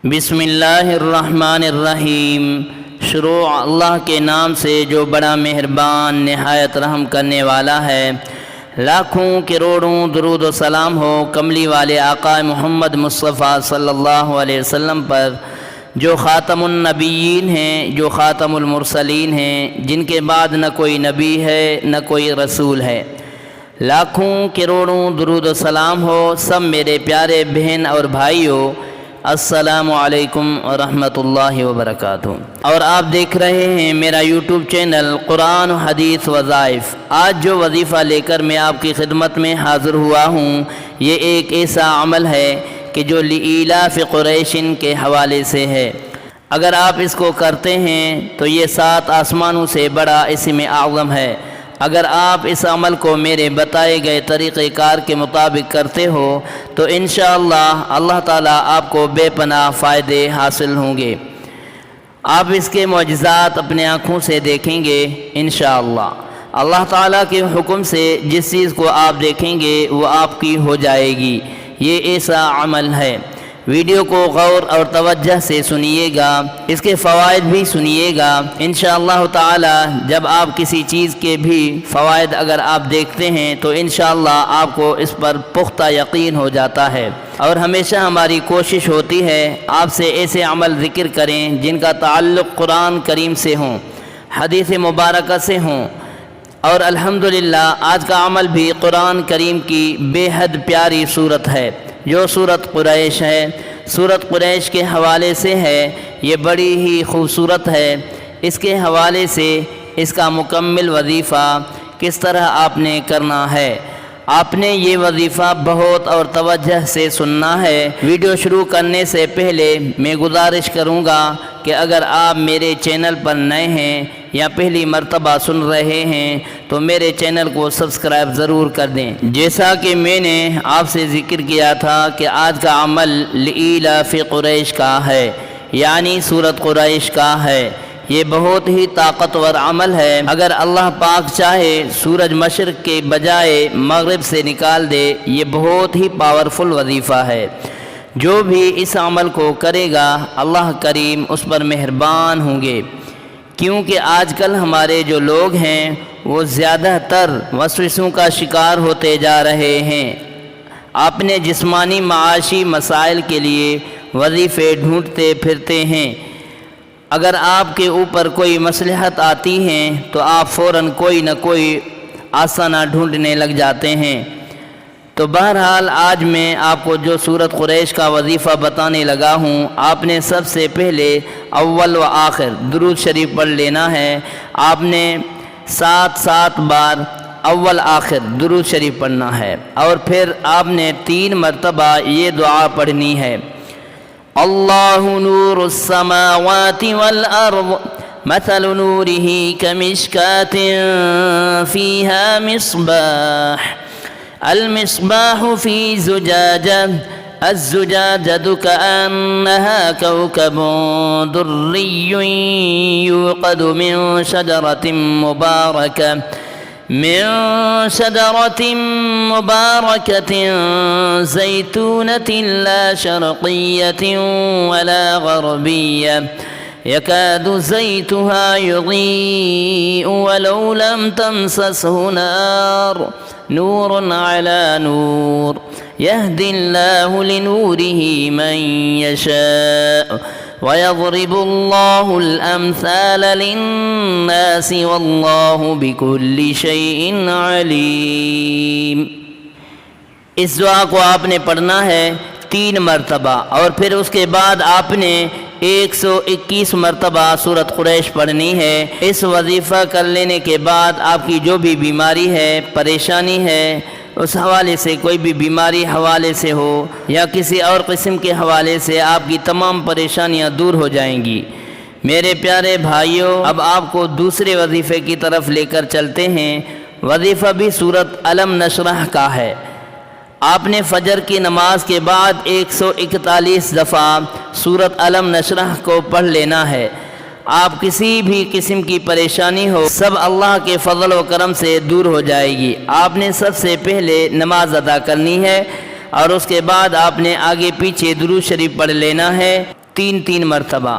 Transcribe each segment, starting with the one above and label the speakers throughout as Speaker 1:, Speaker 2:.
Speaker 1: بسم اللہ الرحمن الرحیم۔ شروع اللہ کے نام سے جو بڑا مہربان نہایت رحم کرنے والا ہے۔ لاکھوں کروڑوں درود و سلام ہو کملی والے آقا محمد مصطفیٰ صلی اللہ علیہ وسلم پر، جو خاتم النبیین ہیں، جو خاتم المرسلین ہیں، جن کے بعد نہ کوئی نبی ہے نہ کوئی رسول ہے۔ لاکھوں کروڑوں درود و سلام ہو سب میرے پیارے بہن اور بھائیوں، السلام علیکم ورحمۃ اللہ وبرکاتہ۔ اور آپ دیکھ رہے ہیں میرا یوٹیوب چینل قرآن و حدیث وظائف۔ آج جو وظیفہ لے کر میں آپ کی خدمت میں حاضر ہوا ہوں، یہ ایک ایسا عمل ہے کہ جو لإیلاف قریش کے حوالے سے ہے۔ اگر آپ اس کو کرتے ہیں تو یہ 7 آسمانوں سے بڑا اسم اعظم ہے۔ اگر آپ اس عمل کو میرے بتائے گئے طریقہ کار کے مطابق کرتے ہو تو انشاءاللہ اللہ تعالیٰ آپ کو بے پناہ فائدے حاصل ہوں گے۔ آپ اس کے معجزات اپنے آنکھوں سے دیکھیں گے انشاءاللہ۔ اللہ تعالیٰ کے حکم سے جس چیز کو آپ دیکھیں گے وہ آپ کی ہو جائے گی۔ یہ ایسا عمل ہے۔ ویڈیو کو غور اور توجہ سے سنیے گا، اس کے فوائد بھی سنیے گا انشاءاللہ تعالی۔ جب آپ کسی چیز کے بھی فوائد اگر آپ دیکھتے ہیں تو انشاءاللہ آپ کو اس پر پختہ یقین ہو جاتا ہے۔ اور ہمیشہ ہماری کوشش ہوتی ہے آپ سے ایسے عمل ذکر کریں جن کا تعلق قرآن کریم سے ہوں، حدیث مبارکہ سے ہوں۔ اور الحمدللہ آج کا عمل بھی قرآن کریم کی بے حد پیاری صورت ہے، جو سورۃ قریش ہے۔ سورۃ قریش کے حوالے سے ہے، یہ بڑی ہی خوبصورت ہے۔ اس کے حوالے سے اس کا مکمل وظیفہ کس طرح آپ نے کرنا ہے، آپ نے یہ وظیفہ بہت اور توجہ سے سننا ہے۔ ویڈیو شروع کرنے سے پہلے میں گزارش کروں گا کہ اگر آپ میرے چینل پر نئے ہیں یا پہلی مرتبہ سن رہے ہیں تو میرے چینل کو سبسکرائب ضرور کر دیں۔ جیسا کہ میں نے آپ سے ذکر کیا تھا کہ آج کا عمل لإیلاف قریش کا ہے، یعنی سورۃ قریش کا ہے۔ یہ بہت ہی طاقتور عمل ہے۔ اگر اللہ پاک چاہے سورج مشرق کے بجائے مغرب سے نکال دے، یہ بہت ہی پاورفل وظیفہ ہے۔ جو بھی اس عمل کو کرے گا اللہ کریم اس پر مہربان ہوں گے، کیونکہ آج کل ہمارے جو لوگ ہیں وہ زیادہ تر وسوسوں کا شکار ہوتے جا رہے ہیں۔ اپنے جسمانی معاشی مسائل کے لیے وظیفے ڈھونڈتے پھرتے ہیں۔ اگر آپ کے اوپر کوئی مصلحت آتی ہے تو آپ فوراً کوئی نہ کوئی آسانہ ڈھونڈنے لگ جاتے ہیں۔ تو بہرحال آج میں آپ کو جو سورۃ قریش کا وظیفہ بتانے لگا ہوں، آپ نے سب سے پہلے اول و آخر درود شریف پڑھ لینا ہے۔ آپ نے 7 بار اول آخر درود شریف پڑھنا ہے، اور پھر آپ نے 3 مرتبہ یہ دعا پڑھنی ہے: اللہ نور السماوات والارض مثل نوره كمشكاة فيها مصباح المصباح في زجاجة الزجاجة كأنها كوكب دري يوقد من شجرة مباركة زيتونة لا شرقية ولا غربية يكاد زيتها يضيء ولو لم تمسسه نار نور على نور يهدي الله لنوره من يشاء ويضرب الله الأمثال للناس والله بكل شيء عليم۔ اس دعا کو آپ نے پڑھنا ہے 3 مرتبہ، اور پھر اس کے بعد آپ نے 121 مرتبہ سورۃ قریش پڑھنی ہے۔ اس وظیفہ کر لینے کے بعد آپ کی جو بھی بیماری ہے، پریشانی ہے، اس حوالے سے کوئی بھی بیماری حوالے سے ہو یا کسی اور قسم کے حوالے سے، آپ کی تمام پریشانیاں دور ہو جائیں گی۔ میرے پیارے بھائیوں، اب آپ کو دوسرے وظیفے کی طرف لے کر چلتے ہیں۔ وظیفہ بھی سورۃ الم نشرح کا ہے۔ آپ نے فجر کی نماز کے بعد 141 دفعہ سورۃ الم نشرح کو پڑھ لینا ہے۔ آپ کسی بھی قسم کی پریشانی ہو، سب اللہ کے فضل و کرم سے دور ہو جائے گی۔ آپ نے سب سے پہلے نماز ادا کرنی ہے، اور اس کے بعد آپ نے آگے پیچھے درود شریف پڑھ لینا ہے۔ 3 مرتبہ۔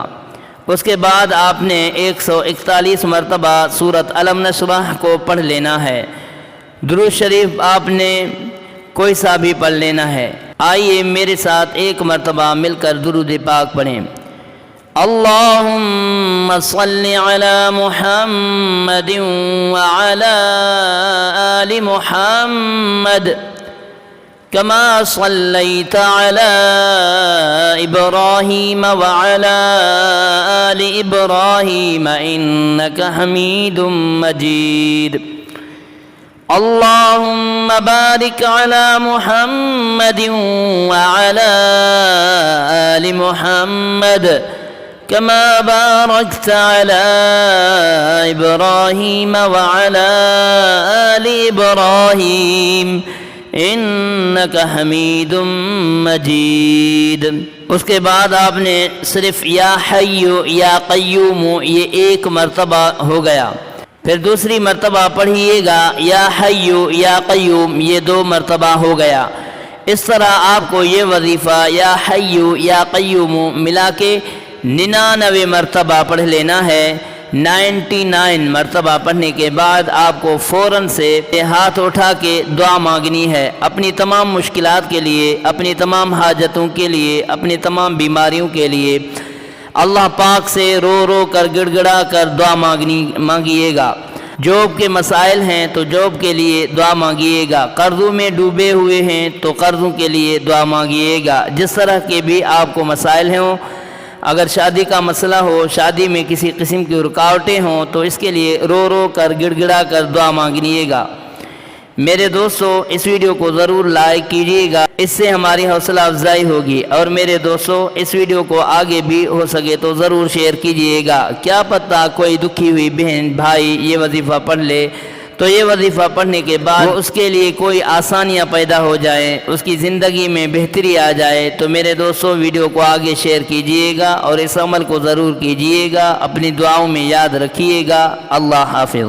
Speaker 1: اس کے بعد آپ نے 141 مرتبہ سورۃ الم نشرح کو پڑھ لینا ہے۔ درود شریف آپ نے کوئی سا بھی پڑھ لینا ہے۔ آئیے میرے ساتھ 1 مرتبہ مل کر درود پاک پڑھیں۔ اللہم صلی علی محمد وعلی آل محمد كما صليت على إبراهيم وعلى آل إبراهيم إنك حميد مجيد اللهم بارك على محمد وعلى آل محمد كما باركت على إبراهيم وعلى آل إبراهيم انک حمید مجید۔ اس کے بعد آپ نے صرف یا حی یا قیوم یہ 1 مرتبہ ہو گیا، پھر دوسری مرتبہ پڑھیے گا یا حی یا قیوم یہ 2 مرتبہ ہو گیا۔ اس طرح آپ کو یہ وظیفہ یا حی یا قیوم ملا کے 99 مرتبہ پڑھ لینا ہے۔ 99 مرتبہ پڑھنے کے بعد آپ کو فوراً سے ہاتھ اٹھا کے دعا مانگنی ہے، اپنی تمام مشکلات کے لیے، اپنی تمام حاجتوں کے لیے، اپنی تمام بیماریوں کے لیے اللہ پاک سے رو رو کر گڑ گڑا کر دعا مانگیے گا۔ جاب کے مسائل ہیں تو جاب کے لیے دعا مانگیے گا، قرضوں میں ڈوبے ہوئے ہیں تو قرضوں کے لیے دعا مانگیے گا، جس طرح کے بھی آپ کو مسائل ہوں، اگر شادی کا مسئلہ ہو، شادی میں کسی قسم کی رکاوٹیں ہوں تو اس کے لیے رو رو کر گڑ گڑا کر دعا مانگیے گا۔ میرے دوستو اس ویڈیو کو ضرور لائک کیجیے گا، اس سے ہماری حوصلہ افزائی ہوگی، اور میرے دوستو اس ویڈیو کو آگے بھی ہو سکے تو ضرور شیئر کیجیے گا۔ کیا پتہ کوئی دکھی ہوئی بہن بھائی یہ وظیفہ پڑھ لے تو یہ وظیفہ پڑھنے کے بعد اس کے لیے کوئی آسانیاں پیدا ہو جائیں، اس کی زندگی میں بہتری آ جائے۔ تو میرے دوستو ویڈیو کو آگے شیئر کیجیے گا اور اس عمل کو ضرور کیجیے گا، اپنی دعاؤں میں یاد رکھیے گا۔ اللہ حافظ۔